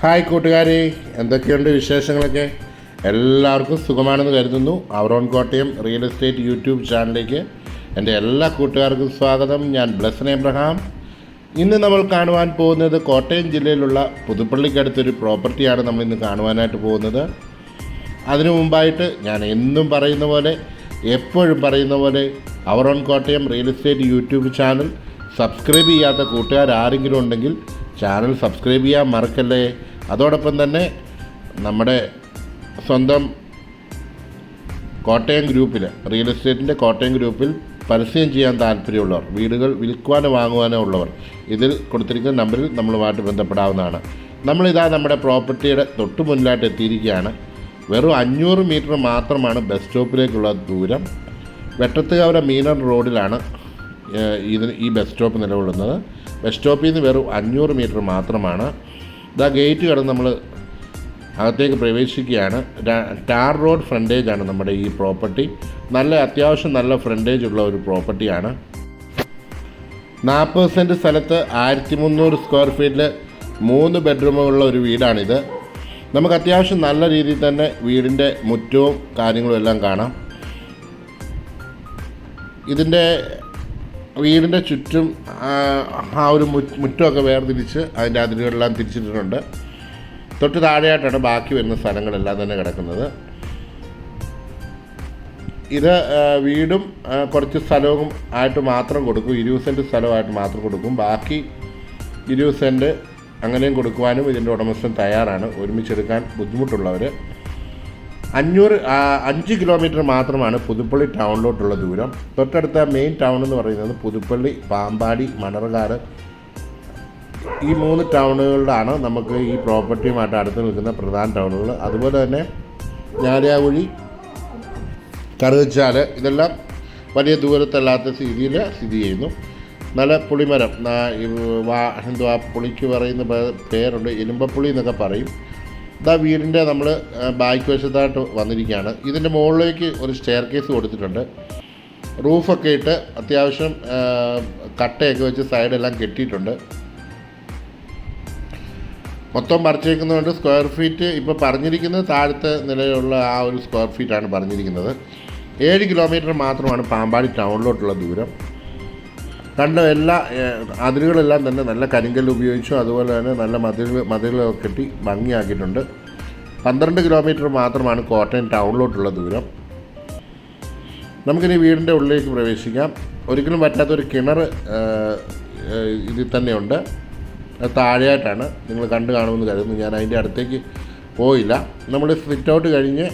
Hi കൂട്ടുകാരെ, എന്തൊക്കെയുണ്ട് വിശേഷങ്ങളൊക്കെ? എല്ലാവർക്കും സുഖമാണെന്ന് കരുതുന്നു. Our own Kottayam real estate YouTube ചാനലിലേക്ക് എൻ്റെ എല്ലാ കൂട്ടുകാർക്കും സ്വാഗതം. ഞാൻ ബ്ലെസൻ എബ്രഹാം. ഇന്ന് നമ്മൾ കാണുവാൻ പോകുന്നത് കോട്ടയം ജില്ലയിലുള്ള പുതുപ്പള്ളിക്കടുത്തൊരു പ്രോപ്പർട്ടിയാണ് നമ്മളിന്ന് കാണുവാനായിട്ട് പോകുന്നത്. അതിനു മുമ്പായിട്ട് ഞാൻ എന്നും പറയുന്ന പോലെ, എപ്പോഴും പറയുന്ന പോലെ, our own Kottayam real estate YouTube channel subscribe ചെയ്യാത്ത കൂട്ടുകാർ ആരെങ്കിലും ഉണ്ടെങ്കിൽ ചാനൽ സബ്സ്ക്രൈബ് ചെയ്യാൻ മറക്കല്ലേ. അതോടൊപ്പം തന്നെ നമ്മുടെ സ്വന്തം കോട്ടയം ഗ്രൂപ്പിൽ, റിയൽ എസ്റ്റേറ്റിൻ്റെ കോട്ടയം ഗ്രൂപ്പിൽ പരസ്യം ചെയ്യാൻ താല്പര്യമുള്ളവർ, വീടുകൾ വിൽക്കുവാനോ വാങ്ങുവാനോ ഉള്ളവർ, ഇതിൽ കൊടുത്തിരിക്കുന്ന നമ്പറിൽ നമ്മളുമായിട്ട് ബന്ധപ്പെടാവുന്നതാണ്. നമ്മളിതാ നമ്മുടെ പ്രോപ്പർട്ടിയുടെ തൊട്ട് മുന്നിലായിട്ട് എത്തിയിരിക്കുകയാണ്. വെറും 500 മീറ്റർ മാത്രമാണ് ബസ് സ്റ്റോപ്പിലേക്കുള്ള ദൂരം. വെട്ടത്തുകാവര മീനർ റോഡിലാണ് ഈ ബസ് സ്റ്റോപ്പ് നിലകൊള്ളുന്നത്. ബസ് സ്റ്റോപ്പിൽ നിന്ന് വെറും 500 മീറ്റർ മാത്രമാണ്. ഇതാ ഗേറ്റ് കടന്ന് നമ്മൾ അകത്തേക്ക് പ്രവേശിക്കുകയാണ്. ടാർ റോഡ് ഫ്രണ്ടേജാണ് നമ്മുടെ ഈ പ്രോപ്പർട്ടി. അത്യാവശ്യം നല്ല ഫ്രണ്ടേജ് ഉള്ള ഒരു പ്രോപ്പർട്ടിയാണ്. 40 സെൻറ്റ് സ്ഥലത്ത് 1300 സ്ക്വയർ ഫീറ്റിൽ 3 ബെഡ്റൂമുള്ള ഒരു വീടാണിത്. നമുക്ക് അത്യാവശ്യം നല്ല രീതിയിൽ തന്നെ വീടിൻ്റെ മുറ്റവും കാര്യങ്ങളും എല്ലാം കാണാം. ഇതിൻ്റെ വീടിൻ്റെ ചുറ്റും ആ ഒരു മുറ്റമൊക്കെ വേർതിരിച്ച് അതിൻ്റെ അതിരുകളെല്ലാം തിരിച്ചിട്ടുണ്ട്. തൊട്ട് താഴെയായിട്ടാണ് ബാക്കി വരുന്ന സ്ഥലങ്ങളെല്ലാം തന്നെ കിടക്കുന്നത്. ഇത് വീടും കുറച്ച് സ്ഥലവും ആയിട്ട് മാത്രം കൊടുക്കും. 20 സെൻറ്റ് സ്ഥലമായിട്ട് മാത്രം കൊടുക്കും. ബാക്കി 20 സെൻറ്റ് അങ്ങനെയും കൊടുക്കുവാനും ഇതിൻ്റെ ഉടമസ്ഥൻ തയ്യാറാണ്. ഒരുമിച്ചെടുക്കാൻ ബുദ്ധിമുട്ടുള്ളവർ. 5 കിലോമീറ്റർ മാത്രമാണ് പുതുപ്പള്ളി ടൗണിലോട്ടുള്ള ദൂരം. തൊട്ടടുത്ത മെയിൻ ടൗൺ എന്ന് പറയുന്നത് പുതുപ്പള്ളി, പാമ്പാടി, മണർകാട്, ഈ 3 ടൗണുകളിലാണ് നമുക്ക് ഈ പ്രോപ്പർട്ടിയുമായിട്ട് അടുത്ത് നിൽക്കുന്ന പ്രധാന ടൗണുകൾ. അതുപോലെ തന്നെ ഞാലിയാകുഴി, കറുകച്ചാൽ, ഇതെല്ലാം വലിയ ദൂരത്തല്ലാത്ത രീതിയിൽ സ്ഥിതി ചെയ്യുന്നു. നല്ല പുളിമരം, എന്തുവാ പുളിക്ക് പറയുന്ന പേരുണ്ട്, എലുമ്പപ്പുളി എന്നൊക്കെ പറയും. ഇതാ വീടിൻ്റെ നമ്മൾ ബാക്ക് വശത്തായിട്ട് വന്നിരിക്കുകയാണ്. ഇതിൻ്റെ മുകളിലേക്ക് ഒരു സ്റ്റെയർ കേസ് കൊടുത്തിട്ടുണ്ട്. റൂഫൊക്കെ ഇട്ട് അത്യാവശ്യം കട്ടയൊക്കെ വെച്ച് സൈഡെല്ലാം കെട്ടിയിട്ടുണ്ട്. മൊത്തം പറിച്ചേക്കുന്നതുകൊണ്ട് സ്ക്വയർ ഫീറ്റ് ഇപ്പോൾ പറഞ്ഞിരിക്കുന്നത് താഴത്തെ നിലയിലുള്ള ആ ഒരു സ്ക്വയർ ഫീറ്റാണ് പറഞ്ഞിരിക്കുന്നത്. 7 കിലോമീറ്റർ മാത്രമാണ് പാമ്പാടി ടൗണിലോട്ടുള്ള ദൂരം. കണ്ട എല്ലാ അതിരുകളെല്ലാം തന്നെ നല്ല കരിങ്കല്ല് ഉപയോഗിച്ചു. അതുപോലെ തന്നെ നല്ല മതിലുകളൊക്കെ കെട്ടി ഭംഗിയാക്കിയിട്ടുണ്ട്. 12 കിലോമീറ്റർ മാത്രമാണ് കോട്ടയം ടൗണിലോട്ടുള്ള ദൂരം. നമുക്കിനി വീടിൻ്റെ ഉള്ളിലേക്ക് പ്രവേശിക്കാം. ഒരിക്കലും പറ്റാത്തൊരു കിണർ ഇതിൽ തന്നെയുണ്ട്. അത് താഴെയായിട്ടാണ്, നിങ്ങൾ കണ്ടു കാണുമെന്ന് കരുതുന്നു. ഞാൻ അതിൻ്റെ അടുത്തേക്ക് പോയില്ല. നമ്മൾ സിറ്റ് ഔട്ട് കഴിഞ്ഞ്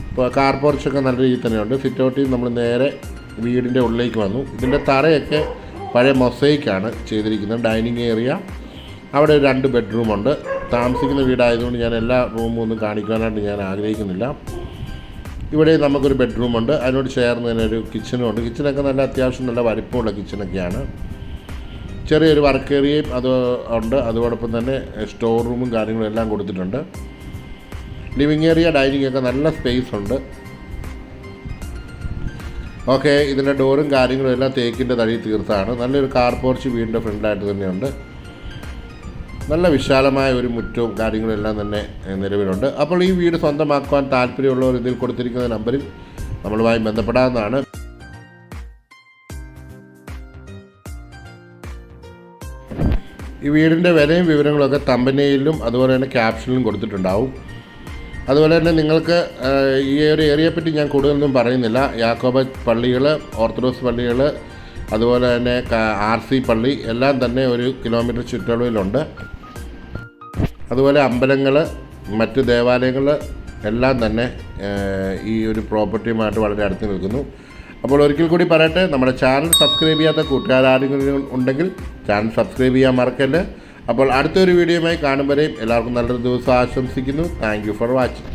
ഇപ്പോൾ കാർ പോർച്ചൊക്കെ നല്ല രീതിയിൽ തന്നെയുണ്ട്. സിറ്റ് ഔട്ടിൽ നമ്മൾ നേരെ വീടിൻ്റെ ഉള്ളിലേക്ക് വന്നു. ഇതിൻ്റെ തറയൊക്കെ പഴയ മൊസൈക്കാണ് ചെയ്തിരിക്കുന്നത്. ഡൈനിങ് ഏരിയ, അവിടെ 2 ബെഡ്റൂമുണ്ട്. താമസിക്കുന്ന വീടായതുകൊണ്ട് ഞാൻ എല്ലാ റൂമും ഒന്നും കാണിക്കാനായിട്ട് ഞാൻ ആഗ്രഹിക്കുന്നില്ല. ഇവിടെ നമുക്കൊരു ബെഡ്റൂമുണ്ട്. അതിനോട് ചേർന്ന് തന്നെ ഒരു കിച്ചനും ഉണ്ട്. കിച്ചനൊക്കെ നല്ല അത്യാവശ്യം നല്ല വലിപ്പമുള്ള കിച്ചനൊക്കെയാണ്. ചെറിയൊരു വർക്ക് ഏരിയയും അത് ഉണ്ട്. അതോടൊപ്പം തന്നെ സ്റ്റോർ റൂമും കാര്യങ്ങളും എല്ലാം കൊടുത്തിട്ടുണ്ട്. ലിവിങ് ഏരിയ, ഡൈനിങ് ഒക്കെ നല്ല സ്പേസ് ഉണ്ട്. ഓക്കെ, ഇതിൻ്റെ ഡോറും കാര്യങ്ങളും എല്ലാം തേക്കിൻ്റെ തടി തീർത്താണ്. നല്ലൊരു കാർ പോർച്ച് വീടിൻ്റെ ഫ്രണ്ടിലായിട്ട് തന്നെയുണ്ട്. നല്ല വിശാലമായ ഒരു മുറ്റവും കാര്യങ്ങളും എല്ലാം തന്നെ നിലവിലുണ്ട്. അപ്പോൾ ഈ വീട് സ്വന്തമാക്കുവാൻ താല്പര്യമുള്ളവർ ഇതിൽ കൊടുത്തിരിക്കുന്ന നമ്പറിൽ നമ്മളുമായി ബന്ധപ്പെടാവുന്നതാണ്. ഈ വീടിൻ്റെ വിലയും വിവരങ്ങളൊക്കെ തമ്പനയിലും അതുപോലെ തന്നെ ക്യാപ്ഷനിലും കൊടുത്തിട്ടുണ്ടാവും. അതുപോലെ തന്നെ നിങ്ങൾക്ക് ഈ ഒരു ഏരിയയെപ്പറ്റി ഞാൻ കൂടുതലൊന്നും പറയുന്നില്ല. യാക്കോബ പള്ളികൾ, ഓർത്തഡോക്സ് പള്ളികൾ, അതുപോലെ തന്നെ RC പള്ളി എല്ലാം തന്നെ 1 കിലോമീറ്റർ ചുറ്റളവിലുണ്ട്. അതുപോലെ അമ്പലങ്ങൾ, മറ്റ് ദേവാലയങ്ങൾ എല്ലാം തന്നെ ഈ ഒരു പ്രോപ്പർട്ടിയുമായിട്ട് വളരെ അടുത്ത് നിൽക്കുന്നു. അപ്പോൾ ഒരിക്കൽ കൂടി പറയട്ടെ, നമ്മുടെ ചാനൽ സബ്സ്ക്രൈബ് ചെയ്യാത്ത കൂട്ടുകാരെങ്കിലും ഉണ്ടെങ്കിൽ ചാനൽ സബ്സ്ക്രൈബ് ചെയ്യാൻ മറക്കല്ലേ. അപ്പോൾ അടുത്തൊരു വീഡിയോയുമായി കാണും വരെയും എല്ലാവർക്കും നല്ലൊരു ദിവസം ആശംസിക്കുന്നു. Thank you for watching.